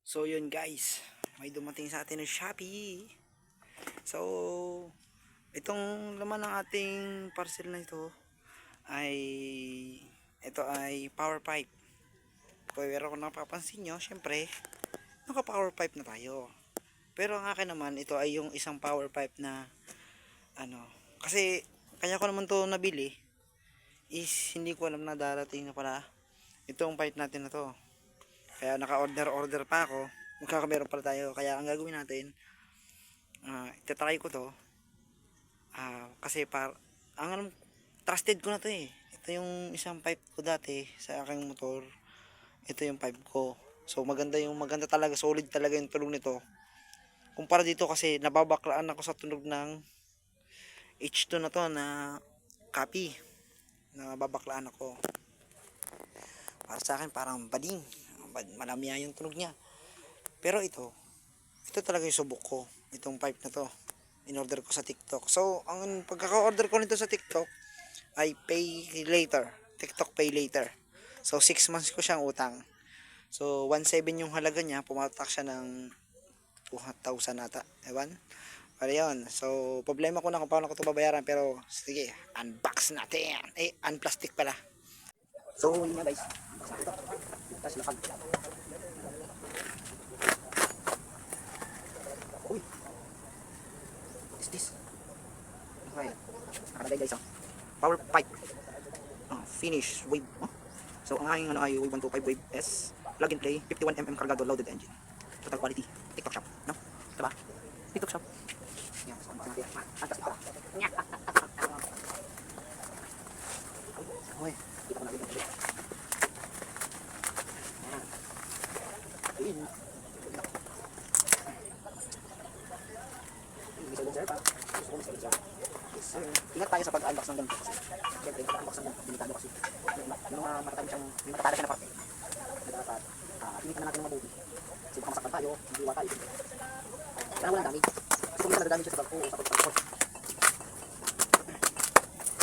So yun guys, may dumating sa atin ng Shopee. So itong laman ng ating parcel na ay ito ay power pipe. Pero kung napapansin nyo, syempre naka power pipe na tayo. Pero ang akin naman, ito ay yung isang power pipe na kasi kaya ko naman to nabili is hindi ko alam na darating na pala itong pipe natin na to. Kaya naka-order pa ako. Magkakameron pala tayo. Kaya ang gagawin natin, itatry ko to. Kasi trusted ko na to eh. Ito yung isang pipe ko dati sa aking motor. Ito yung pipe ko. So maganda talaga, solid talaga yung tunog nito. Kumpara dito kasi nababaklaan ako sa tunog ng H2 na to na copy. Nababaklaan ako. Para sa akin parang bading. Malamya yung tunog niya. Pero ito talaga yung subok ko. Itong pipe na to. In-order ko sa TikTok. So, ang pagkaka-order ko nito sa TikTok ay pay later. TikTok pay later. So, 6 months ko siyang utang. So, 1.7 yung halaga niya. Pumatak siya ng 2,000 ata. Ewan. Para yun. So, problema ko na kung paano ko ito babayaran. Pero, sige, unbox natin. Unplastic pala. So, yun nga guys. Unbox natin ito. Tapos lakad. Uy. What is this? Okay. Nakalagay guys. Power pipe. Finish wave. So, ang aking ay wave 125 wave S. Plug and play. 51mm cargado loaded engine. Total quality. TikTok shop. No? Diba? TikTok shop. Yan. So, unbox natin. Antas ito. Okay. Kita ko na rin. Ayan. Ingat tayo sa pag-unbox ng ganito kasi siyempre pag-unbox ng ganito delikado kasi yung mga matatali siya na parte dapat initin na natin ng mabuti kasi baka masaktan tayo, magiwa tayo kaya walang damage kasi kung minsan nadadamage siya sa bag o sa pag-transport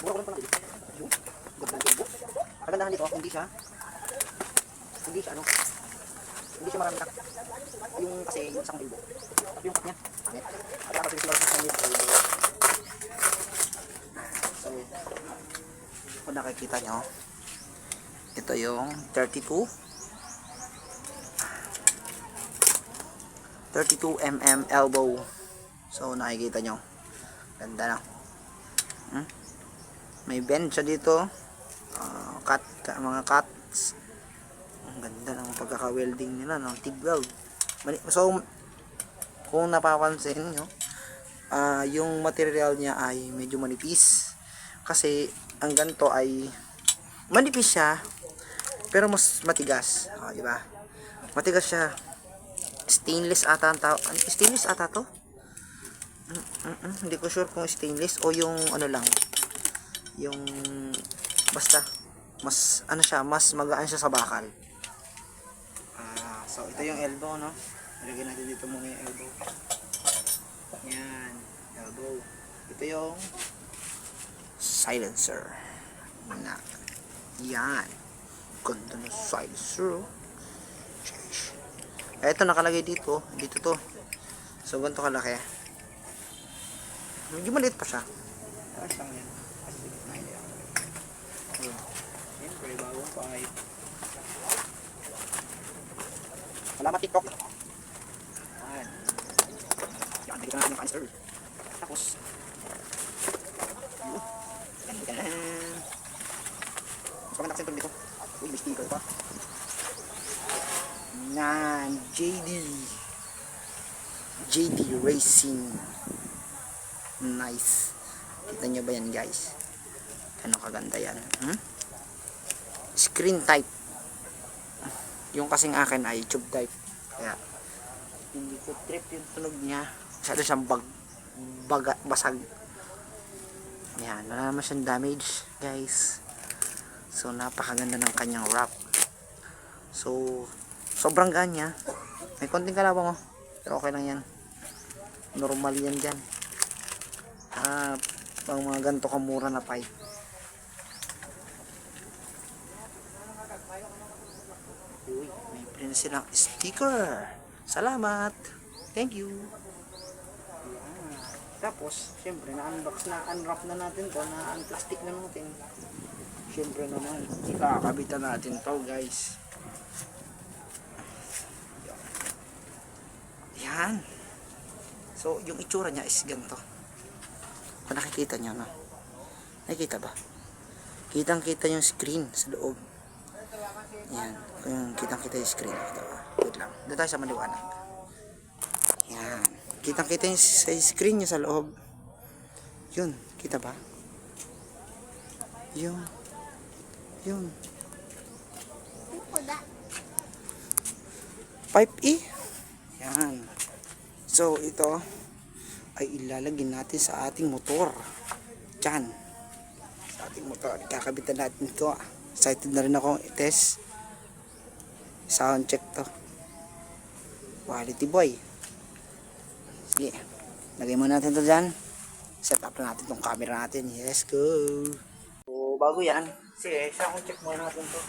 mura ko lang pang yung kagandahan nito hindi siya maraming kak yung kasi yung isang bilbo at yung kak niya pangit at dapat sila sa isang bilbo. So, kung nakikita nyo, ito yung 32mm elbow. So, nakikita nyo. Ganda na. May bend siya dito. Mga cuts. Ang ganda ng pagkaka-welding nila, no? TIG weld. So, kung napapansin nyo, yung material niya ay medyo manipis. Kasi ang ganito ay manipis siya pero mas matigas. Di ba? Matigas siya. Stainless ata stainless ata to? Hindi ko sure kung stainless o yung ano lang. Yung basta mas siya, mas magaan siya sa bakal. So ito yung elbow, no? Ilagay natin dito muna yung elbow. Yan, elbow. Ito yung silencer na yan, ganda na silencer. Ito nakalagay dito to, so ganito kalaki, medyo maliit pa siya. Taas lang yan siyempre bagong pipe. Salamat TikTok. Yan, dito na natin yung canister. Tapos mas maganda kasi dito. Uy, may sticker pa. Nan, JD Racing. Nice. Kita nyo ba yan guys? Ano kaganda yan? Screen type. Yung kasing akin ay tube type. Kaya hindi ko trip yung tunog niya. Masyado siyang basag. Yan, wala naman siyang damage guys. So napakaganda ng kanyang wrap. So sobrang ganya. May konting kalawang pero okay lang yan. Normal yan dyan. Pang mga ganito kamura na pipe. Uy, may print silang sticker. Salamat. Thank you. Ayan. Tapos, syempre, na-unwrap na natin to, na-unplastic na natin. Syempre naman, ikakabitan natin to, guys. Yan. So, yung itsura niya is ganito. Kung nakikita nyo, no? Nakikita ba? Kitang-kita yung screen sa loob. Yan. Kung kitang-kita yung screen. Ito, wait lang. Doon tayo sa maliwanag. Yan. Kitang-kita yung sa screen niya sa loob. Yun. Kita ba? Yun. Yun. 5E. Yan. So, ito ay ilalagay natin sa ating motor. Diyan. Sa ating motor. Kakabitan natin ito. Excited na rin ako i-test. Sound check to. Quality boy. Sige. Lagay mo natin ito dyan. Set up na natin itong camera natin. Yes, go. So, bago yan. Sige, sound check muna natin to.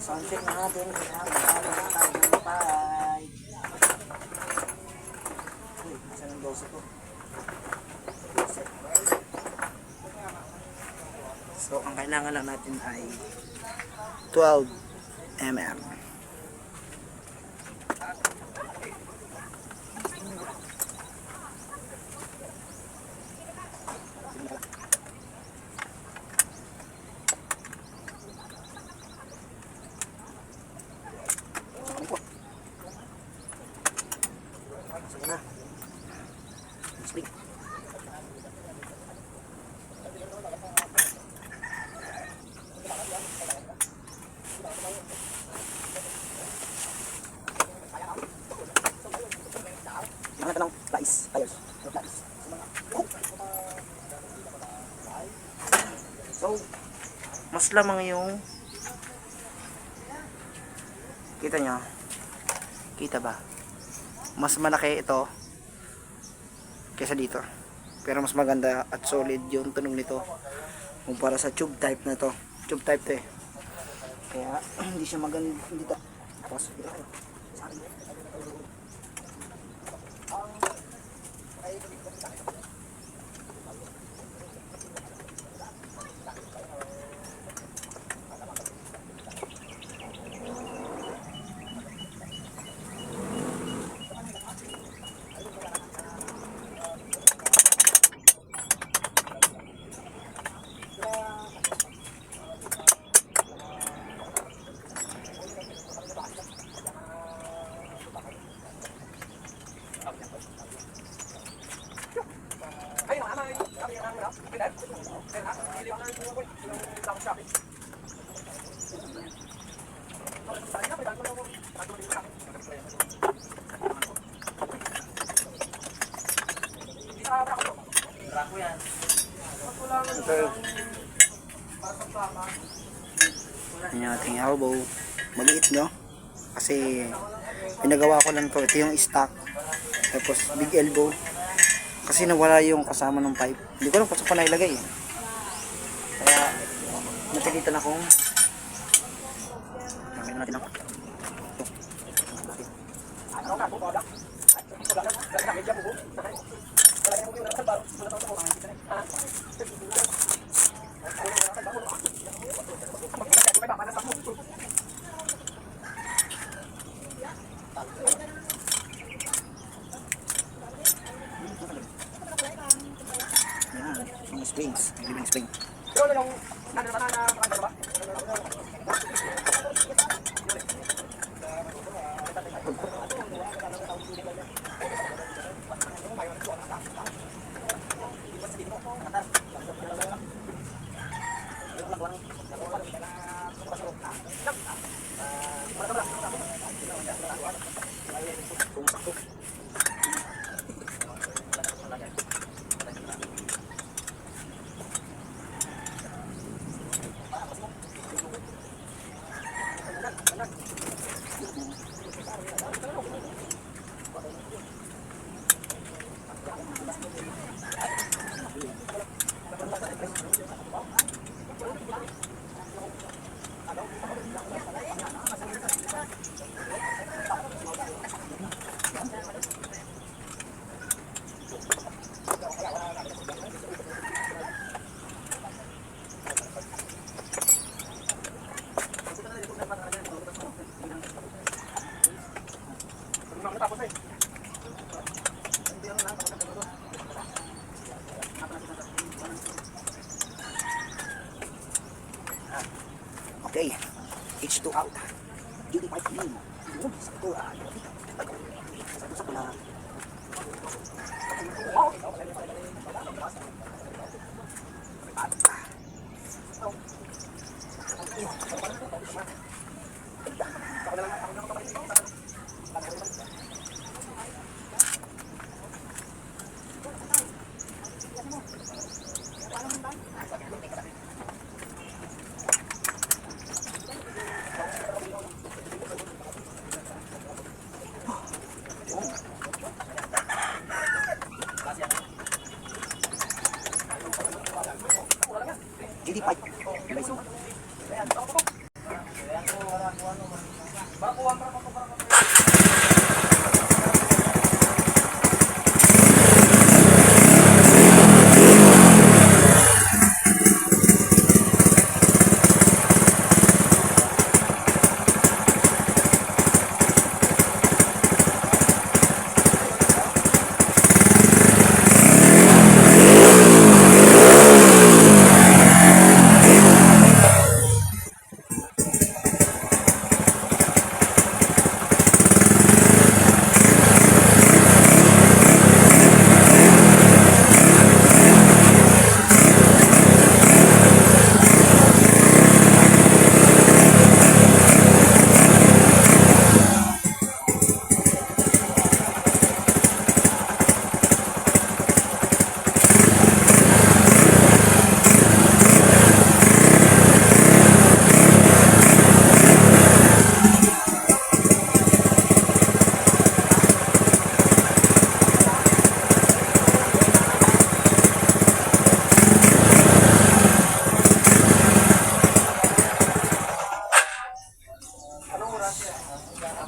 Sound check na natin. Uy, nasa ng dosa ko. So, ang kailangan lang natin ay 12 mm. Sige na. Speak. Mga tanong, flies, tires, flies. So, mas lamang yung kita nyo. Kita ba? Mas malaki ito kaysa dito. Pero mas maganda at solid yung tunog nito kumpara sa tube type na to. Tube type to eh. Kaya hindi siya maganda dito. Tapos yung ating elbow maliit no kasi pinagawa ko lang to. Ito yung stock tapos big elbow kasi nawala yung kasama ng pipe. Hindi ko lang kung saan ko nailagay eh. Kaya napilitan akong namin natin ako yan, yung springs, living spring. Okay. H2 out. GD5 in. Yun. Sakto. Sakto na. GD5.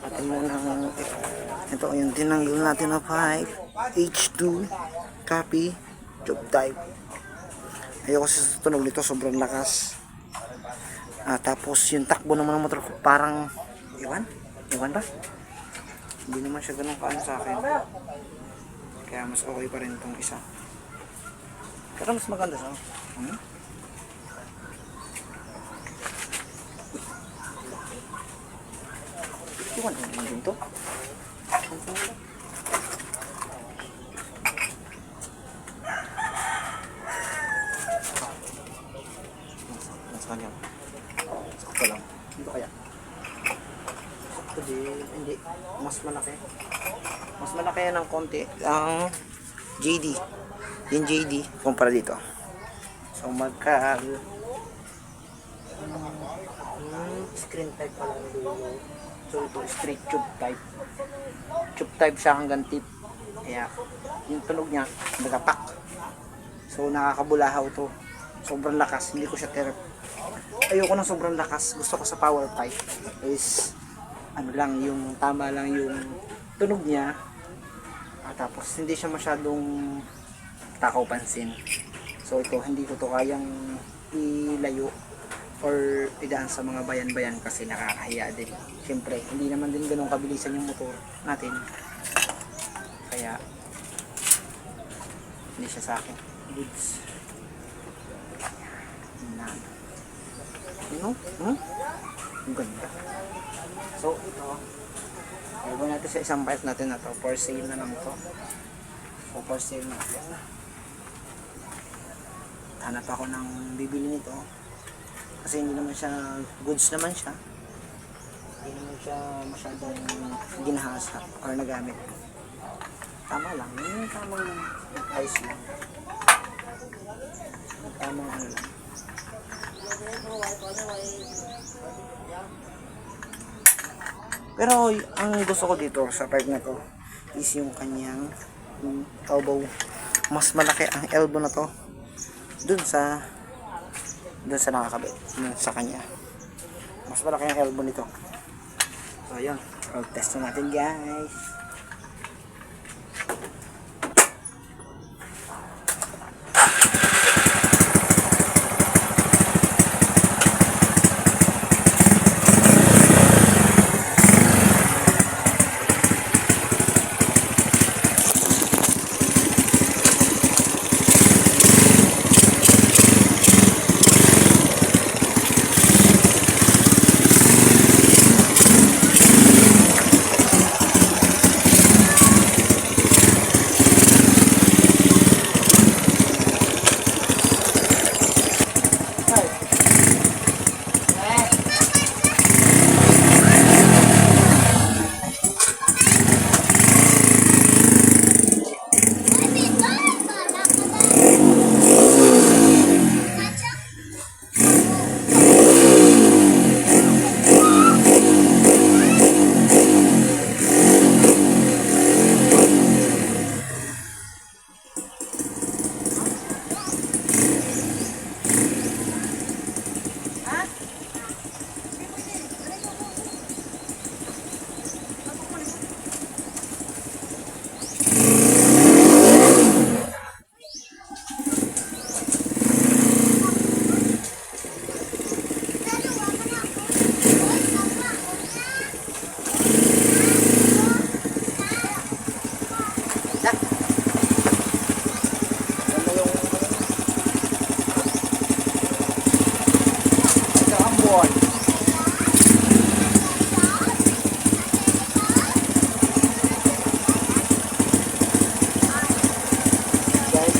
Atin muna ito yung tinanggal natin na pipe. H2 copy tube type. Ayoko sa tunog nito, sobrang lakas. Tapos yung takbo naman ng motor ko parang iwan ba? Hindi naman siya ganun kaan sa akin, kaya mas okay pa rin itong isa, pero mas maganda siya. Iwan naman din to. Nasa kanya. Sakto lang. Dito kaya. Sakto din. Hindi. Mas malaki. Mas malaki yan ng konti. Ang JD. Yung JD. Kumpara dito. So screen type pala dito. So ito straight tube type. Tube type siya hanggang tip. Kaya yung tunog niya nagapak. So nakakabulahaw to. Sobrang lakas. Hindi ko siya ayoko ng sobrang lakas. Gusto ko sa power pipe is ano lang, yung tama lang yung tunog niya. Tapos hindi siya masyadong takaw pansin. So ito hindi ko to kayang ilayo or idaan sa mga bayan-bayan kasi nakakahiya din. Siyempre, hindi naman din ganun kabilisan yung motor natin. Kaya, hindi siya sa akin. Goods. Ano? Ang ganda. So, ito. Iwan natin sa isang pipe natin na to. For sale na lang to. So, for sale natin. Hanap ako ng bibili nito. Kasi hindi naman siya, goods naman siya. Hindi naman siya masyadong ginahasa or nagamit. Tama lang, yung tamang price lang. Tamang ano lang. Pero ang gusto ko dito sa pipe na to is yung kanyang elbow. Mas malaki ang elbow na to dun sa nakakabit sa kanya. Mas malaki ang elbow nito. So ayun, test natin guys.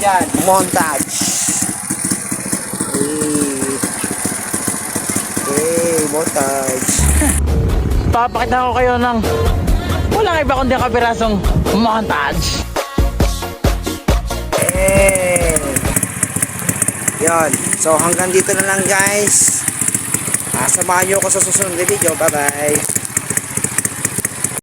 dyan. Montage. Okay, montage. Papakita ko kayo ng walang iba kundi kapirasong montage. Yan. So hanggang dito na lang guys. Samahan nyo ako sa susunod na video. Bye bye.